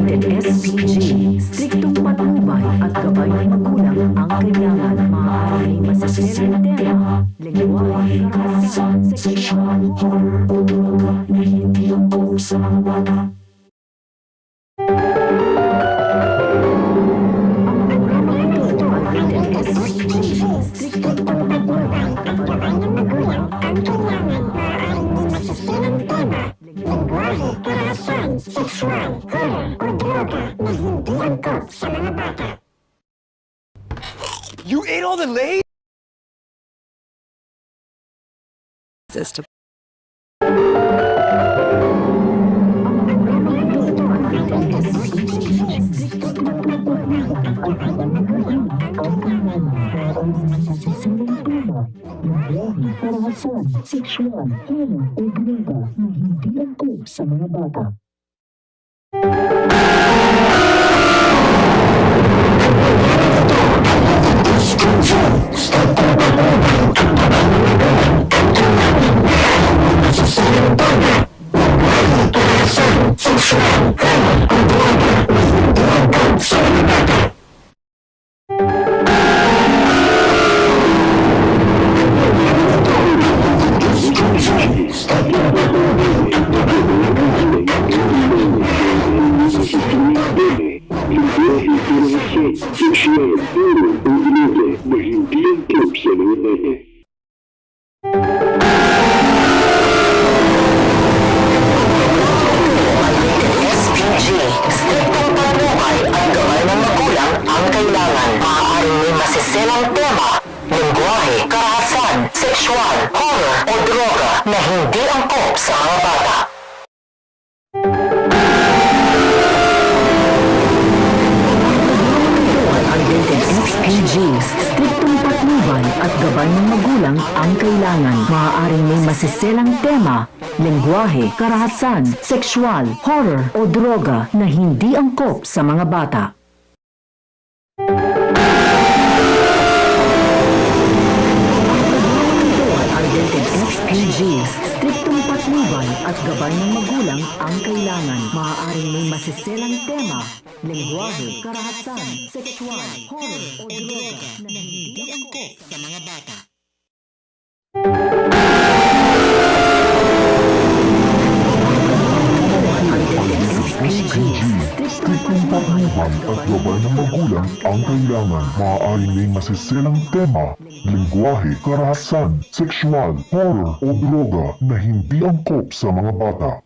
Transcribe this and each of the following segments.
Rated SPG. Striktong patnubay at gabay ng magulang ang kailangan. Maaaring may masiselang tema, lengguwahe, karanasan, sexual, na hindi ang sa mga bata. You ate all the lace? System. Sexual, o droga na hindi angkop sa mga bata. Masiselang tema, lengguwahe, karahasan, sexual, horror o droga na hindi angkop sa mga bata. SPG, striktong patnubay at gabay ng magulang ang kailangan. Maaaring may masiselang tema, lengguwahe, karahasan, sexual, horror o droga na hindi angkop sa mga bata. SPG, striktong patnubay at gabay ng magulang ang kailangan. Maaaring may masiselang tema, lengguwahe, karahasan, sexual, horror o droga na hindi angkop sa mga bata. Striktong patnubay at gabay ng magulang ang kailangan. Maaaring may masiselang tema, lengguwahe, karahasan, sexual, horror o droga na hindi angkop sa mga bata.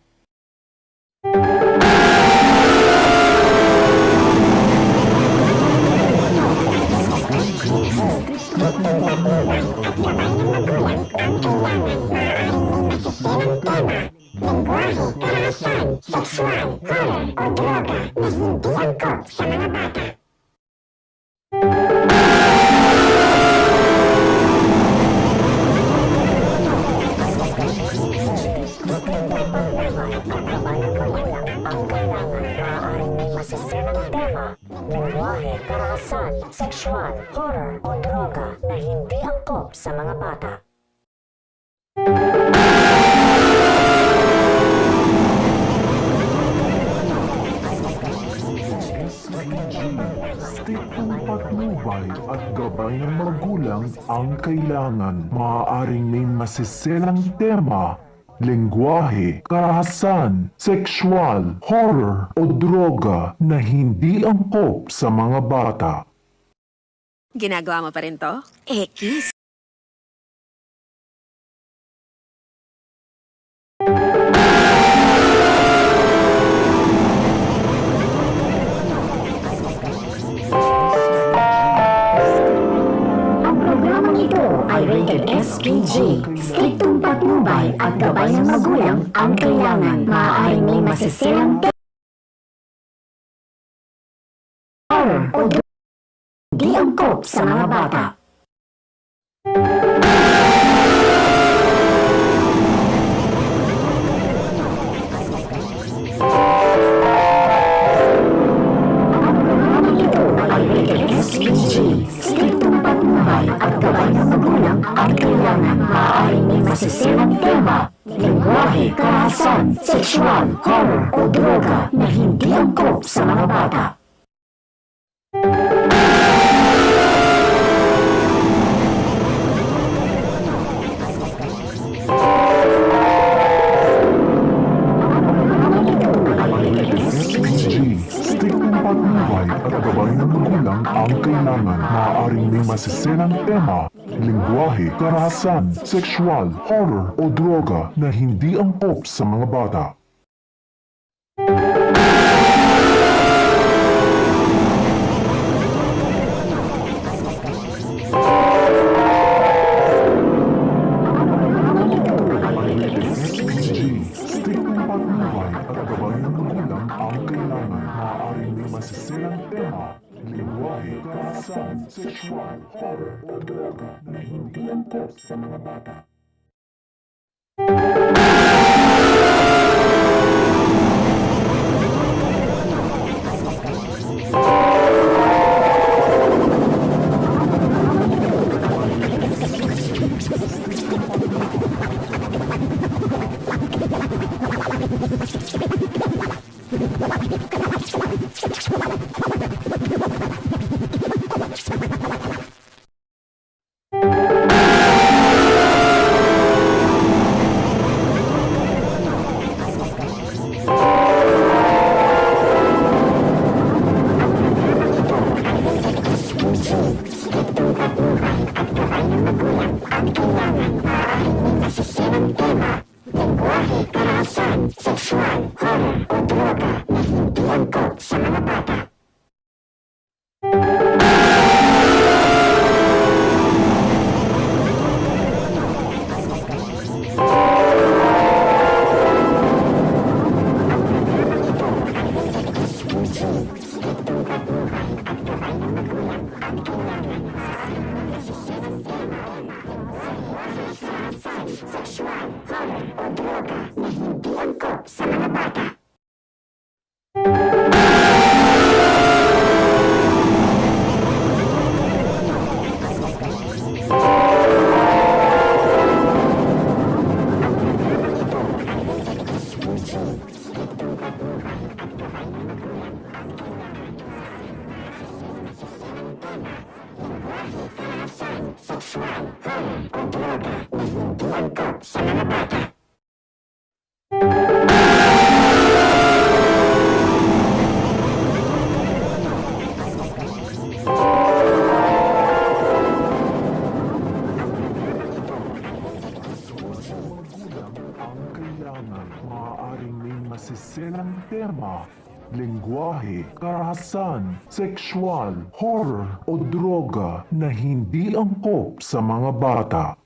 Lengguwahe, karahasan, sexual, horror o droga na hindi angkop sa mga bata. Striktong patnubay at gabay ng magulang ang kailangan. Maaaring may masiselang tema, lengguwahe, karahasan, sexual, horror o droga na hindi angkop sa mga bata. Ginagawa mo pa rin to? Kiss. Ay rated SPG. Striktong patnubay at gabay ng magulang ang kailangan. Maaaring may masiselang horror o di angkop sa mga bata. Ang programang ito ay rated SPG. Striktong patnubay at gabay ng magulang ang kailangan. Maaaring may masiselang tema, lengguwahe, karahasan, sexual, horror o droga na hindi angkop sa mga bata. SPG, striktong patnubay at gabay ng magulang ang kailangan. Maaaring may masiselang tema, lingwahe, karahasan, sexual, horror o droga na hindi angkop sa mga bata. SPG, striktong patnubay at gabay ng magulang ang kailangan. Maaaring may masiselang tema, lingwahe, karahasan, sexual, horror o droga na hindi angkop sa mga bata. Maaaring may masiselang tema, lengguwahe, karahasan, sexual, horror o droga na hindi angkop sa mga bata.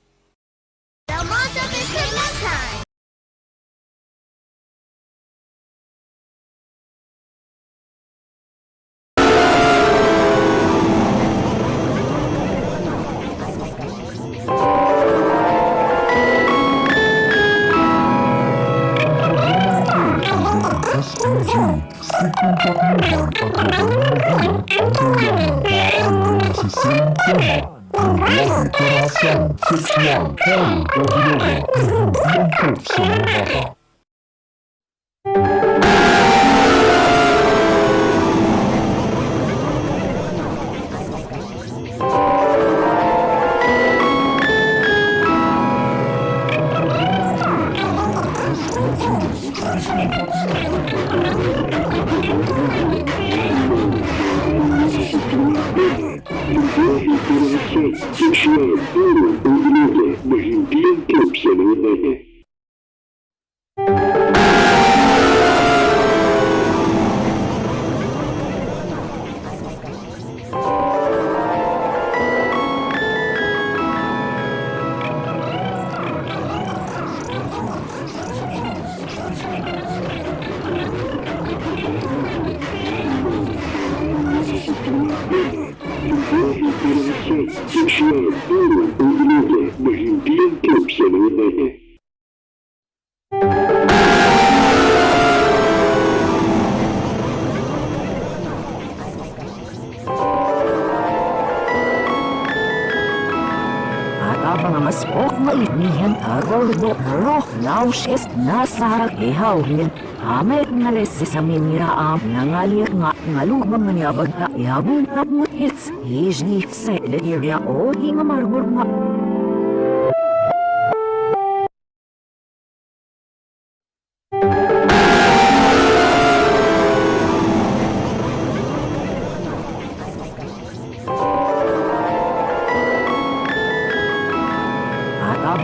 SPG, striktong patnubay at gabay ng magulang ang kailangan. Maaaring may masiselang tema, lingwahe, karahasan, sexual, horror o droga na hindi angkop sa mga bata. Sexual, horror o droga na hindi angkop sa mga bata. Sexual, horror o droga na hindi angkop sa mga bata. At ang mga mas pok mainihan araw mo roh nausis nasa ihawin amet ngalesis sa miniraam nangalir nga ngalubang nganyabag na ihabong kapmutis hijni sa area o di nga margur nga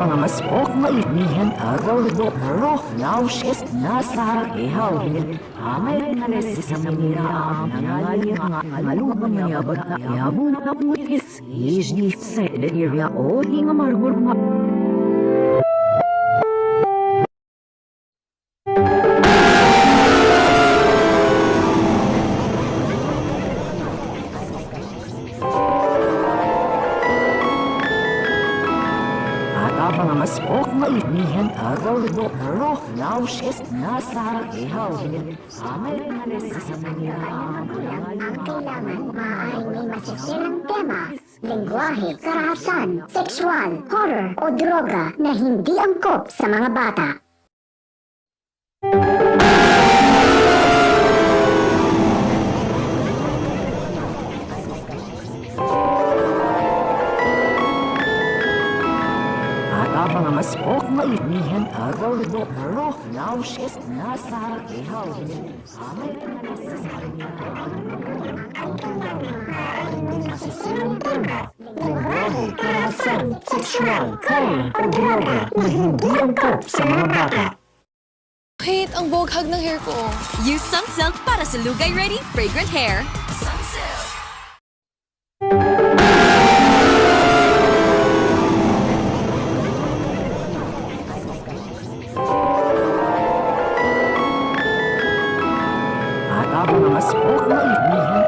mga maspok maibnihan agaw do roh nausis nasa ihawin amay ngalesis sa miniraam nangalir nga ngalubang nganyabag na ihabong kapmutis hijni sa area o di nga margur nga mga maspok maibnihan agaw do roh nausis nasa ihawin amay ngalesis sa miniraam Ang kailangan maaaring may masisilang tema, lengguwahe, karahasan, sexual, horror o droga na hindi angkop sa mga bata. mga maspok maibnihan agaw do roh nausis nasa ihawin amay ngalesis sa masisilang tema lengguwahe, karahasan, sexual, horror o droga na hindi angkop sa mga bata. Wait, ang boghag ng hair ko. Use Sunsilk para sa Lugay Ready Fragrant Hair. Sunsilk! Mga maspok maibnihan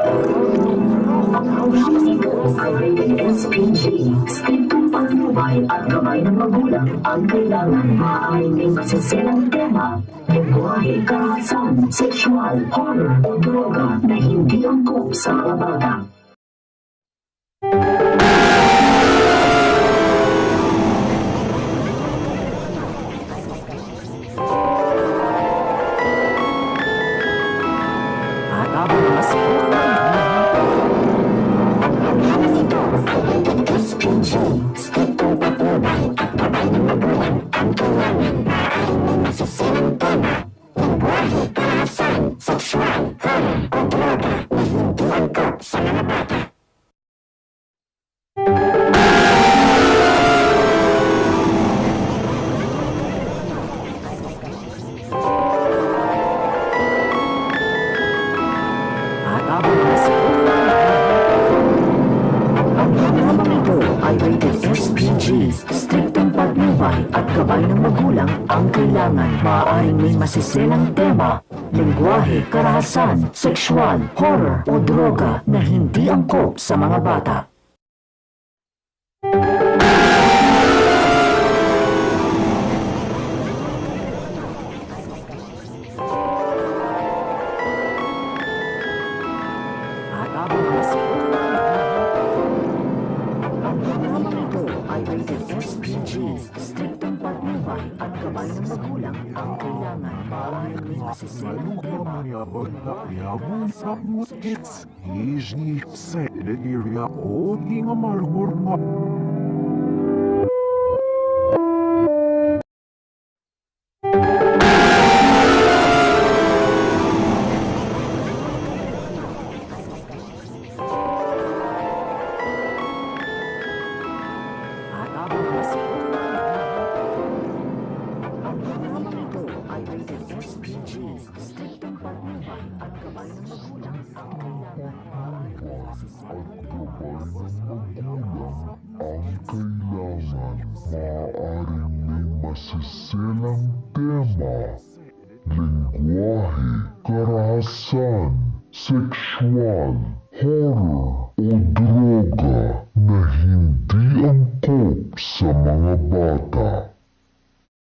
SPG, Strictong Patnubay at Gabay ng Magulang ang kailangan maaaring may masisilang tema, lengguwahe, karahasan, sexual, horror o droga na hindi angkop sa mga bata. SPG, Strictong Patnubay at Gabay ng Magulang ang kailangan maaaring may masisilang tema, lengguwahe, karahasan, sexual, horror o droga na hindi angkop sa mga bata. ay rated SPG, Strictong Patnubay at Gabay ng Magulang ang kailangan. Maaaring may masisilang tema, lengguwahe, karahasan, sexual, horror o droga na hindi angkop sa mga bata. SPG, Strictong Patnubay at Gabay ng Magulang ang kailangan. Maaaring may masisilang tema, Mayabag na ihabong kapmutis hijni sa area o di nga margur nga SPG, Strictong Patnubay at Gabay ng Magulang ang kailangan. Maaaring may masisilang Maaaring may masisilang tema, lengguwahe, karahasan, sexual, horror o droga na hindi angkop sa mga bata.